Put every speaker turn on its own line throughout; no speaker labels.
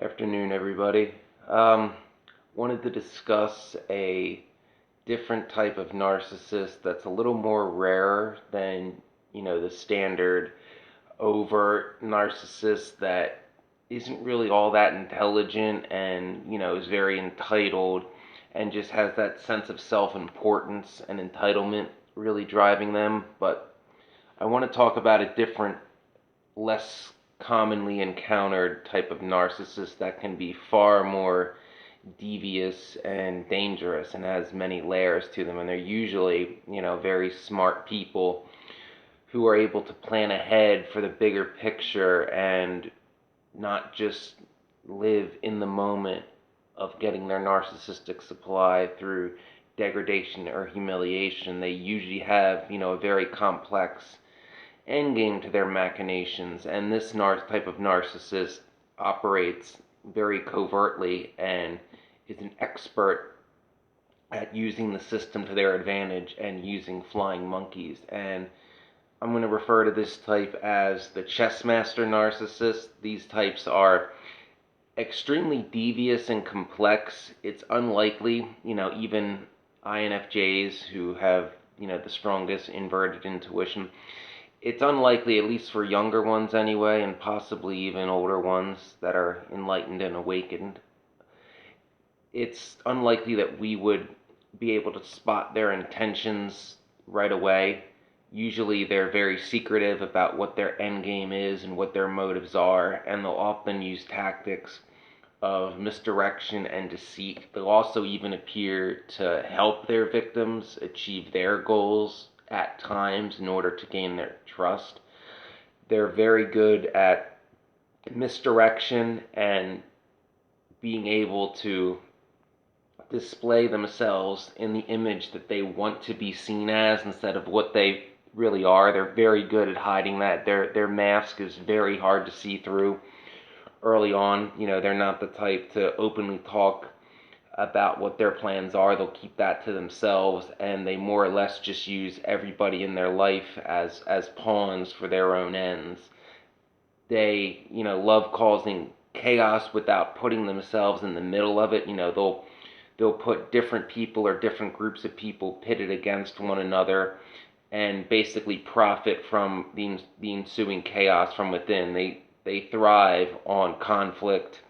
Afternoon, everybody. Wanted to discuss a different type of narcissist that's a little more rare than, the standard overt narcissist that isn't really all that intelligent and, is very entitled and just has that sense of self-importance and entitlement really driving them. But I want to talk about a different, less commonly encountered type of narcissist that can be far more devious and dangerous and has many layers to them. And they're usually, very smart people who are able to plan ahead for the bigger picture and not just live in the moment of getting their narcissistic supply through degradation or humiliation. They usually have, a very complex endgame to their machinations, and this type of narcissist operates very covertly and is an expert at using the system to their advantage and using flying monkeys. And I'm going to refer to this type as the chess master narcissist. These types are extremely devious and complex. It's unlikely, even INFJs who have, the strongest inverted intuition, it's unlikely, at least for younger ones anyway, and possibly even older ones that are enlightened and awakened, it's unlikely that we would be able to spot their intentions right away. Usually they're very secretive about what their end game is and what their motives are, and they'll often use tactics of misdirection and deceit. They'll also even appear to help their victims achieve their goals at times in order to gain their trust. They're very good at misdirection and being able to display themselves in the image that they want to be seen as instead of what they really are. They're very good at hiding that. Their mask is very hard to see through early on. They're not the type to openly talk about what their plans are. They'll keep that to themselves, and they more or less just use everybody in their life as pawns for their own ends. They, love causing chaos without putting themselves in the middle of it. They'll put different people or different groups of people pitted against one another and basically profit from the ensuing chaos from within. They thrive on conflict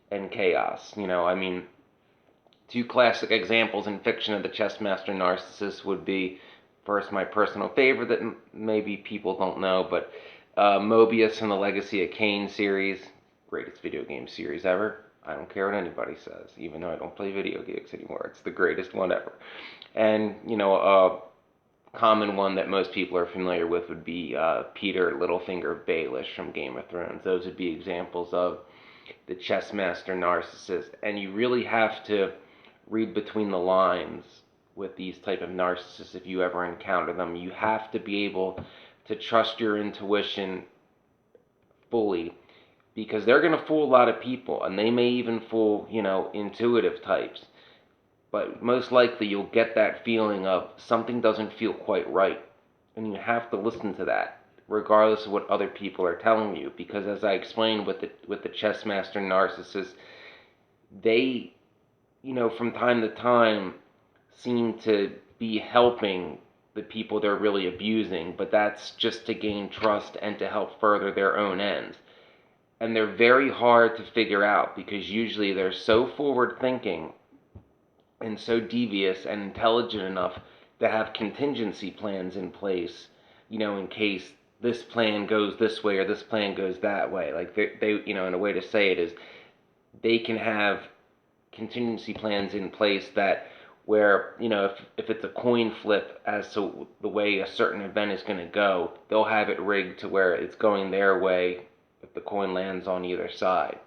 and chaos. Two classic examples in fiction of the chess master narcissist would be, first, my personal favorite that maybe people don't know, but Mobius and the Legacy of Kain series, greatest video game series ever. I don't care what anybody says, even though I don't play video games anymore. It's the greatest one ever. And, a common one that most people are familiar with would be Peter Littlefinger Baelish from Game of Thrones. Those would be examples of the chess master narcissist. And you really have to read between the lines with these type of narcissists if you ever encounter them. You have to be able to trust your intuition fully, because they're going to fool a lot of people, and they may even fool, intuitive types. But most likely you'll get that feeling of something doesn't feel quite right, and you have to listen to that regardless of what other people are telling you, because as I explained with the chess master narcissist, they, from time to time seem to be helping the people they're really abusing, but that's just to gain trust and to help further their own ends. And they're very hard to figure out because usually they're so forward thinking and so devious and intelligent enough to have contingency plans in place, in case this plan goes this way or this plan goes that way. Like they in a way to say it is, they can have contingency plans in place that where, if it's a coin flip as to the way a certain event is going to go, they'll have it rigged to where it's going their way if the coin lands on either side.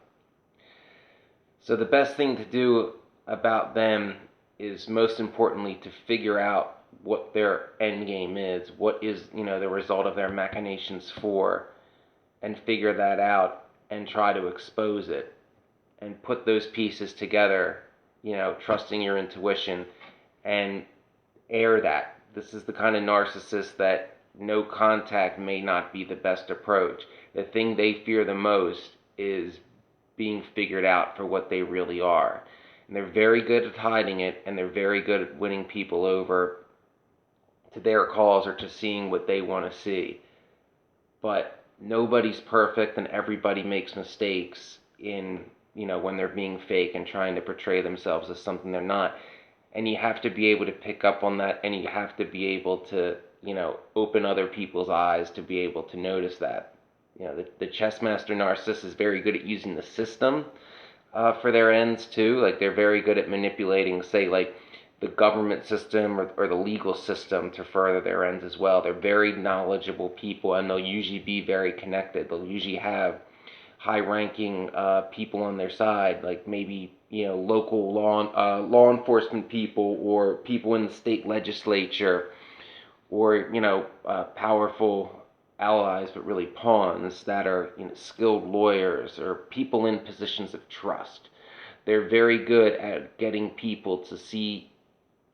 So the best thing to do about them is, most importantly, to figure out what their end game is, what is, the result of their machinations for, and figure that out and try to expose it and put those pieces together, trusting your intuition, and air that. This is the kind of narcissist that no contact may not be the best approach. The thing they fear the most is being figured out for what they really are. And they're very good at hiding it, and they're very good at winning people over to their cause or to seeing what they want to see. But nobody's perfect, and everybody makes mistakes in, when they're being fake and trying to portray themselves as something they're not. And you have to be able to pick up on that, and you have to be able to, open other people's eyes to be able to notice that. The chess master narcissist is very good at using the system for their ends too. Like, they're very good at manipulating, say, like the government system or the legal system to further their ends as well. They're very knowledgeable people, and they'll usually be very connected. They'll usually have high-ranking people on their side, like maybe local law enforcement people, or people in the state legislature, or powerful allies, but really pawns that are skilled lawyers or people in positions of trust. They're very good at getting people to see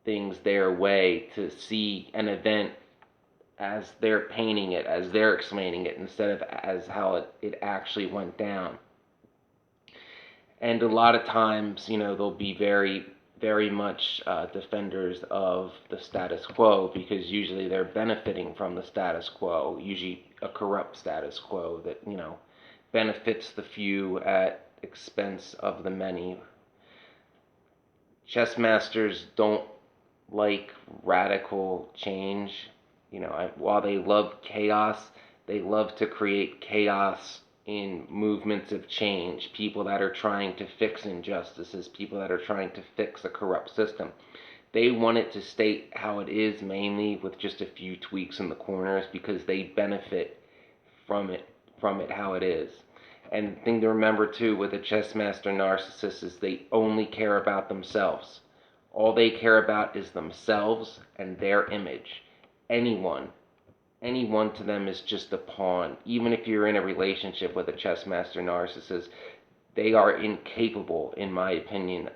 things their way, to see an event as they're painting it, as they're explaining it, instead of as how it actually went down. And a lot of times, they'll be very, very much defenders of the status quo, because usually they're benefiting from the status quo, usually a corrupt status quo that, benefits the few at expense of the many. Chess masters don't like radical change. While they love chaos, they love to create chaos in movements of change. People that are trying to fix injustices, people that are trying to fix a corrupt system. They want it to stay how it is, mainly with just a few tweaks in the corners, because they benefit from it how it is. And the thing to remember too with a chess master narcissist is they only care about themselves. All they care about is themselves and their image. Anyone, anyone to them is just a pawn. Even if you're in a relationship with a chess master narcissist, they are incapable, in my opinion,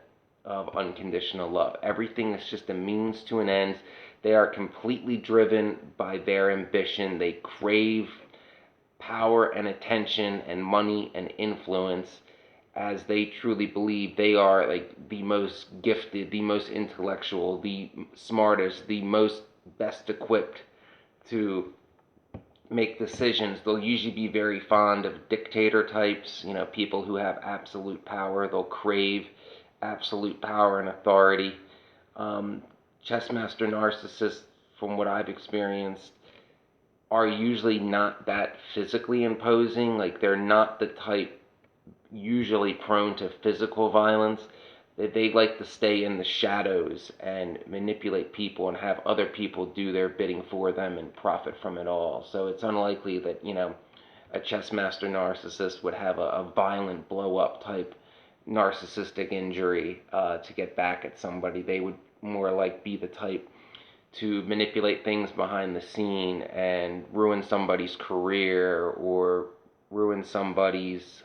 of unconditional love. Everything is just a means to an end. They are completely driven by their ambition. They crave power and attention and money and influence, as they truly believe they are like the most gifted, the most intellectual, the smartest, the most best equipped to make decisions. They'll usually be very fond of dictator types, people who have absolute power. They'll crave absolute power and authority. Chess master narcissists, from what I've experienced, are usually not that physically imposing. Like, they're not the type usually prone to physical violence. They like to stay in the shadows and manipulate people and have other people do their bidding for them and profit from it all. So it's unlikely that, a chess master narcissist would have a violent blow up type narcissistic injury to get back at somebody. They would more like be the type to manipulate things behind the scene and ruin somebody's career, or ruin somebody's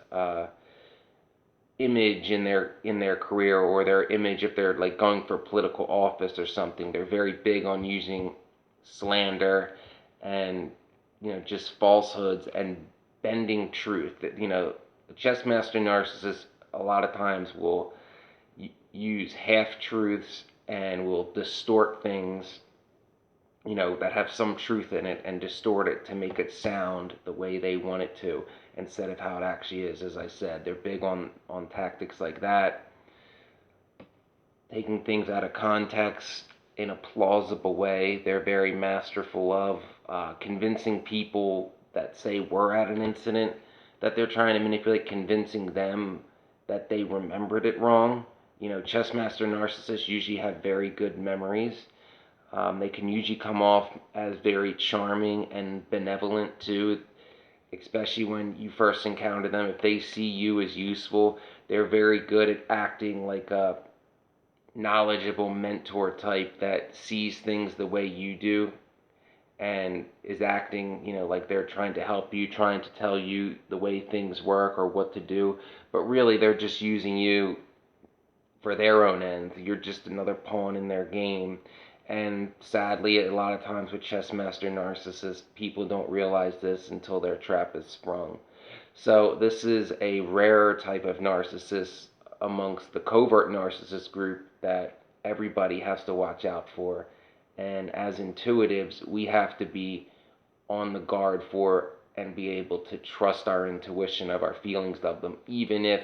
image in their career, or their image if they're like going for political office or something. They're very big on using slander and just falsehoods and bending truth. That the chess master narcissist a lot of times will use half truths and will distort things that have some truth in it, and distort it to make it sound the way they want it to, instead of how it actually is. As I said, they're big on tactics like that, taking things out of context in a plausible way. They're very masterful of convincing people that say were at an incident that they're trying to manipulate, convincing them that they remembered it wrong. Chess master narcissists usually have very good memories. They can usually come off as very charming and benevolent too, especially when you first encounter them. If they see you as useful, they're very good at acting like a knowledgeable mentor type that sees things the way you do, and is acting, like they're trying to help you, trying to tell you the way things work or what to do. But really, they're just using you for their own ends. You're just another pawn in their game. And sadly, a lot of times with chess master narcissists, people don't realize this until their trap is sprung. So this is a rare type of narcissist amongst the covert narcissist group that everybody has to watch out for. And as intuitives, we have to be on the guard for and be able to trust our intuition of our feelings of them, even if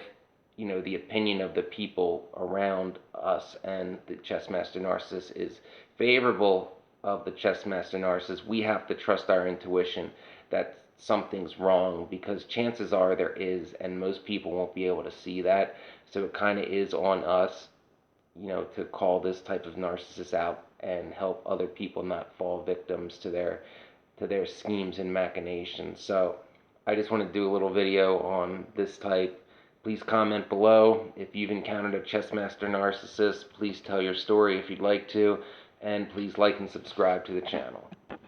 the opinion of the people around us and the chess master narcissist is favorable of the chess master narcissist. We have to trust our intuition that something's wrong, because chances are there is, and most people won't be able to see that. So it kind of is on us, to call this type of narcissist out and help other people not fall victims to their schemes and machinations. So I just want to do a little video on this type. Please comment below if you've encountered a chess master narcissist. Please tell your story if you'd like to, and please like and subscribe to the channel.